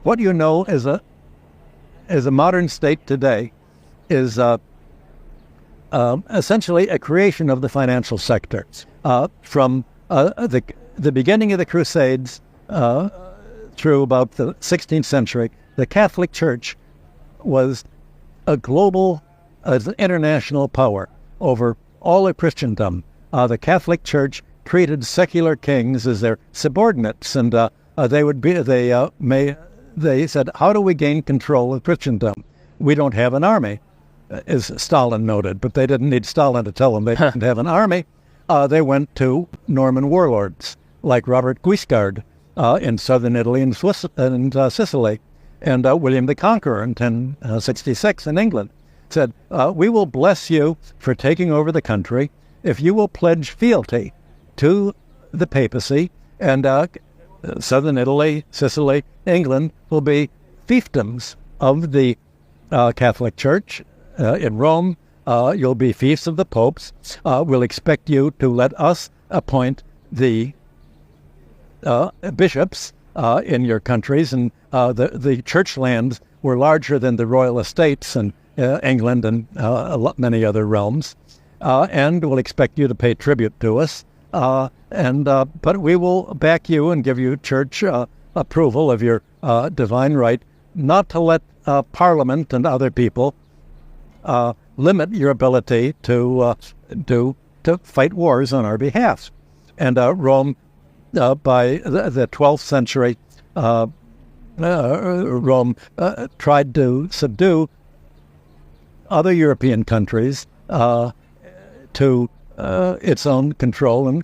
what you know as a modern state today is essentially a creation of the financial sector. From the beginning of the Crusades through about the 16th century, the Catholic Church was a global, international power over all of Christendom. The Catholic Church treated secular kings as their subordinates, and they said, how do we gain control of Christendom? We don't have an army, as Stalin noted, but they didn't need Stalin to tell them they didn't have an army. They went to Norman warlords like Robert Guiscard in southern Italy and Sicily, and William the Conqueror in 1066 in England. Said, we will bless you for taking over the country if you will pledge fealty to the papacy, and southern Italy, Sicily, England will be fiefdoms of the Catholic Church. In Rome, you'll be fiefs of the popes. We'll expect you to let us appoint the bishops in your countries, and the church lands were larger than the royal estates in England and many other realms, and we'll expect you to pay tribute to us. But we will back you and give you church approval of your divine right not to let Parliament and other people limit your ability to fight wars on our behalf. And Rome, by the 12th century, Rome tried to subdue other European countries to its own control. And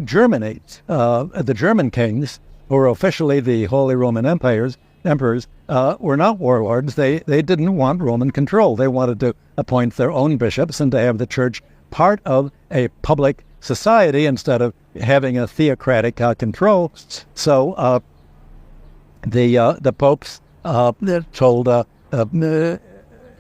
Germany, the German kings, who were officially the Holy Roman emperors, were not warlords. They didn't want Roman control. They wanted to appoint their own bishops and to have the church part of a public society instead of having a theocratic control. So the popes told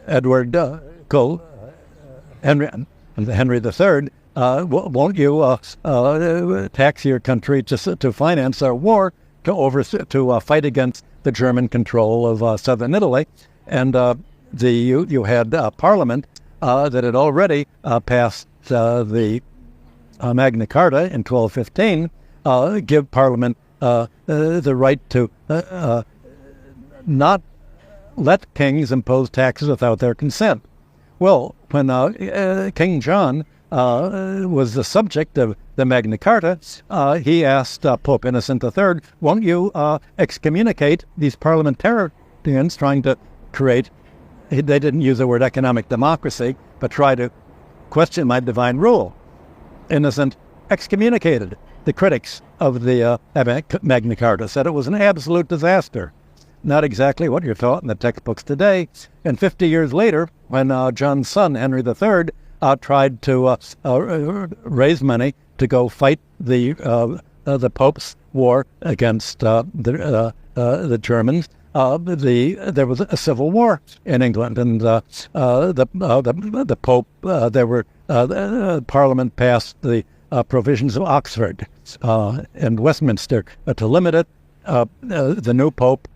Edward Henry III, won't you tax your country to finance our war to fight against the German control of southern Italy? And you had Parliament that had already passed the Magna Carta in 1215, give Parliament the right to not let kings impose taxes without their consent. Well, when King John was the subject of the Magna Carta, he asked Pope Innocent III, won't you excommunicate these parliamentarians trying to create, they didn't use the word economic democracy, but try to question my divine rule. Innocent excommunicated the critics of the Magna Carta, said it was an absolute disaster. Not exactly what you're taught in the textbooks today. And 50 years later, when John's son, Henry III, tried to raise money to go fight the Pope's war against the Germans, there was a civil war in England, and the Pope, Parliament passed the provisions of Oxford and Westminster to limit it. The new Pope,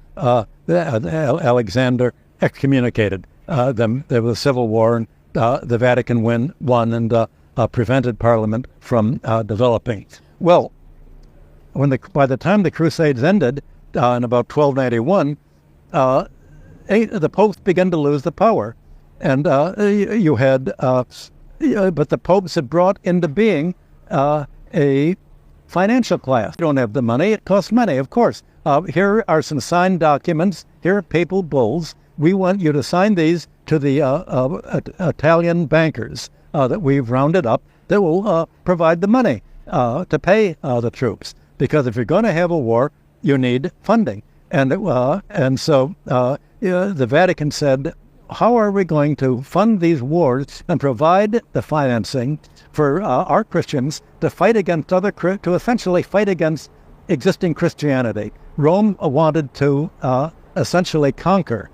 Alexander, excommunicated them. There was a civil war, and the Vatican won and prevented Parliament from developing. Well, by the time the Crusades ended in about 1291, the popes began to lose the power, and you had, but the popes had brought into being a financial class. You don't have the money; it costs money, of course. Here are some signed documents. Here are papal bulls. We want you to sign these to the Italian bankers that we've rounded up that will provide the money to pay the troops. Because if you're going to have a war, you need funding. And so the Vatican said, how are we going to fund these wars and provide the financing for our Christians to fight against to essentially fight against existing Christianity? Rome wanted to essentially conquer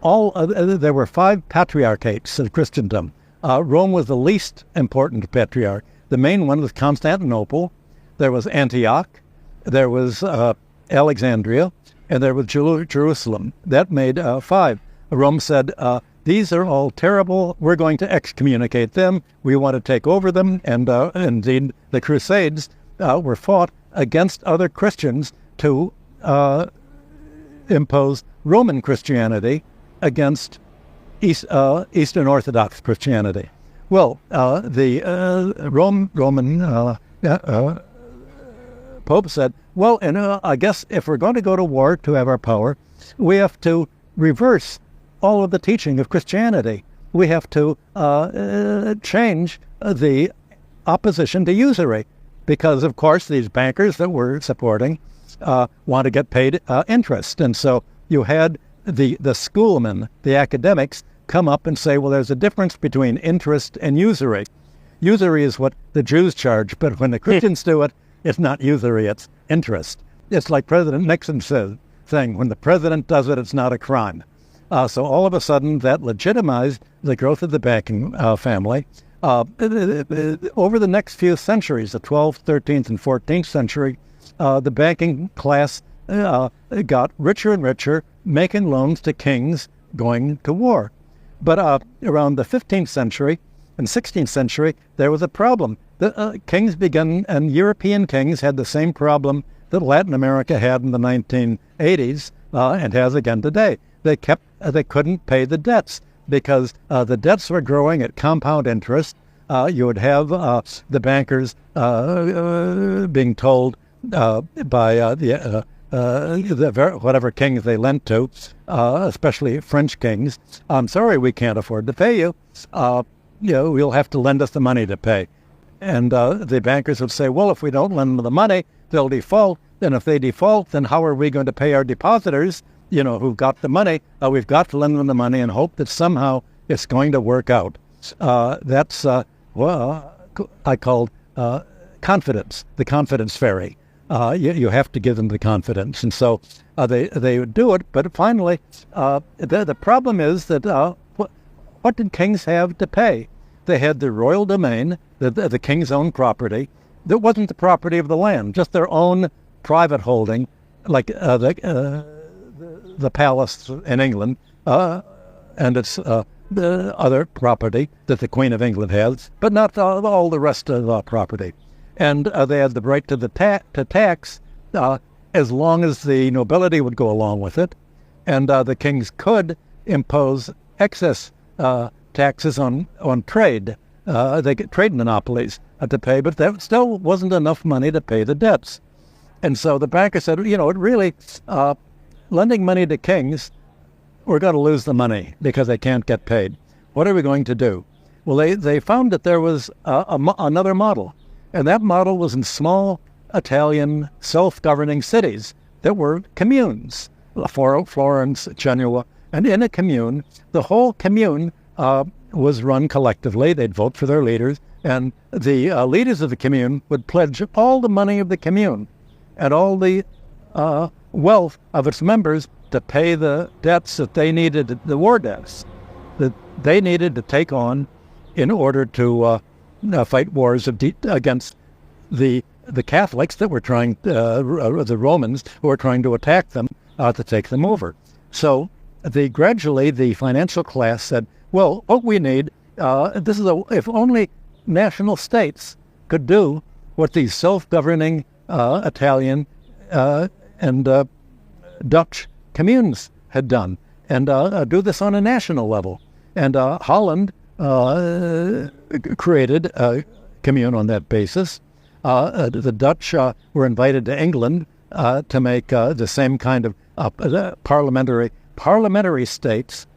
there were 5 patriarchates of Christendom. Rome was the least important patriarch. The main one was Constantinople. There was Antioch. There was Alexandria. and there was Jerusalem. That made 5. Rome said, these are all terrible. We're going to excommunicate them. We want to take over them. And indeed, the Crusades were fought against other Christians to impose Roman Christianity against Eastern Orthodox Christianity. Well, the Roman Pope said, well, and I guess if we're going to go to war to have our power, we have to reverse all of the teaching of Christianity. We have to change the opposition to usury, because, of course, these bankers that we're supporting want to get paid interest. And so you had the schoolmen, the academics, come up and say, well, there's a difference between interest and usury. Usury is what the Jews charge, but when the Christians do it, it's not usury, it's interest. It's like President Nixon saying, when the president does it, it's not a crime. So all of a sudden, that legitimized the growth of the banking family. Over the next few centuries, the 12th, 13th, and 14th century, the banking class got richer and richer, making loans to kings going to war. But around the 15th century and 16th century, there was a problem. The kings began, and European kings had the same problem that Latin America had in the 1980s and has again today. They couldn't pay the debts because the debts were growing at compound interest. You would have the bankers being told by whatever kings they lent to, especially French kings, I'm sorry, we can't afford to pay you. You'll have to lend us the money to pay. And the bankers would say, well, if we don't lend them the money, they'll default. And if they default, then how are we going to pay our depositors, who've got the money? We've got to lend them the money and hope that somehow it's going to work out. That's I called confidence, the confidence fairy. You have to give them the confidence. And so they would do it. But finally, the problem is that what did kings have to pay? They had the royal domain, the king's own property. That wasn't the property of the land, just their own private holding, like the palace in England, and its the other property that the Queen of England has, but not all the rest of the property. And they had the right to tax as long as the nobility would go along with it, and the kings could impose excess taxes on trade. They get trade monopolies to pay, but that still wasn't enough money to pay the debts. And so the banker said, lending money to kings, we're going to lose the money because they can't get paid. What are we going to do? Well, they found that there was another model, and that model was in small Italian self-governing cities that were communes, Florence, Genoa, and in a commune, the whole commune was run collectively. They'd vote for their leaders, and the leaders of the commune would pledge all the money of the commune and all the wealth of its members to pay the debts that they needed, the war debts that they needed to take on in order to fight wars against the Catholics that were trying, the Romans who were trying to attack them to take them over. So gradually the financial class said, well, what we need, if only national states could do what these self-governing Italian and Dutch communes had done, and do this on a national level. And Holland created a commune on that basis. The Dutch were invited to England to make the same kind of parliamentary states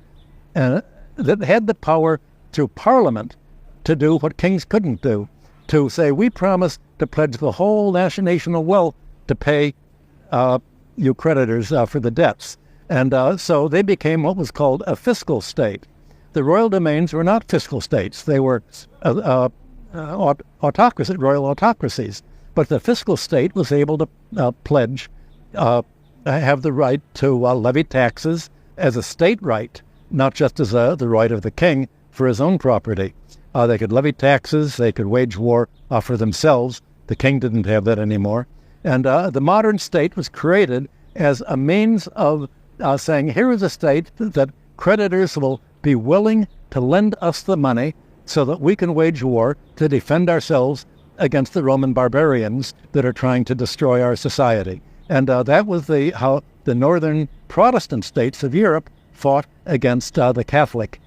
that had the power through Parliament to do what kings couldn't do, to say, we promise to pledge the whole national wealth to pay you creditors for the debts. And so they became what was called a fiscal state. The royal domains were not fiscal states. They were royal autocracies. But the fiscal state was able to pledge, have the right to levy taxes as a state right, not just as the right of the king for his own property. They could levy taxes, they could wage war for themselves. The king didn't have that anymore. And the modern state was created as a means of saying, here is a state that creditors will be willing to lend us the money so that we can wage war to defend ourselves against the Roman barbarians that are trying to destroy our society. And that was how the northern Protestant states of Europe fought against the Catholic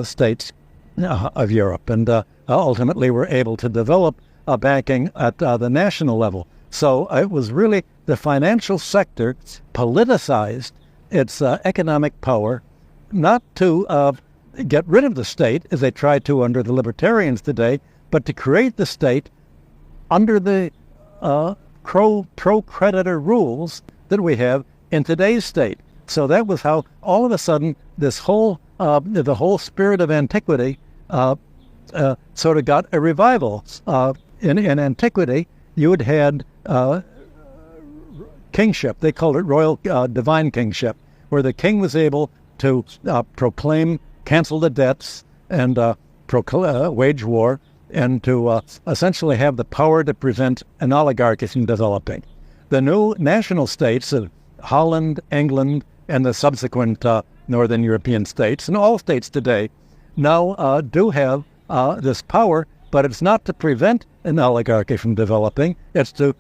states of Europe, and ultimately were able to develop banking at the national level. So it was really the financial sector politicized its economic power, not to get rid of the state, as they tried to under the libertarians today, but to create the state under the pro-creditor rules that we have in today's state. So that was how all of a sudden this whole the whole spirit of antiquity sort of got a revival. In antiquity, you had kingship. They called it royal divine kingship, where the king was able to proclaim, cancel the debts, and wage war, and to essentially have the power to prevent an oligarchy from developing. The new national states of Holland, England, and the subsequent northern European states, and all states today, now do have this power, but it's not to prevent an oligarchy from developing. It's to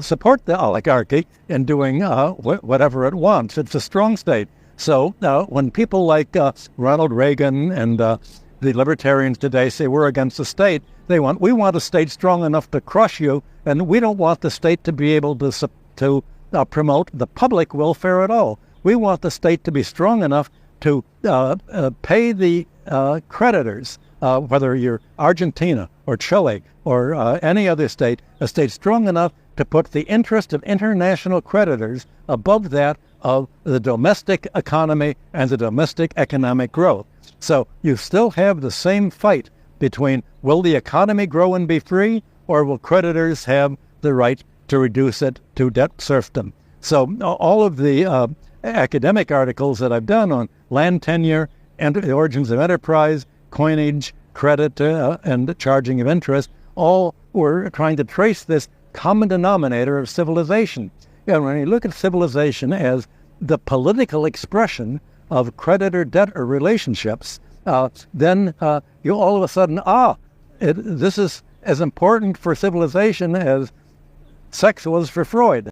support the oligarchy in doing whatever it wants. It's a strong state. So when people like Ronald Reagan and the libertarians today say we're against the state, we want a state strong enough to crush you, and we don't want the state to be able to promote the public welfare at all. We want the state to be strong enough to pay the creditors, whether you're Argentina or Chile or any other state, a state strong enough to put the interest of international creditors above that of the domestic economy and the domestic economic growth. So you still have the same fight between, will the economy grow and be free, or will creditors have the right to reduce it to debt serfdom? So all of the academic articles that I've done on land tenure and the origins of enterprise, coinage, credit, and charging of interest, all were trying to trace this common denominator of civilization. And when you look at civilization as the political expression of creditor-debtor relationships, then you all of a sudden, this is as important for civilization as sex was for Freud.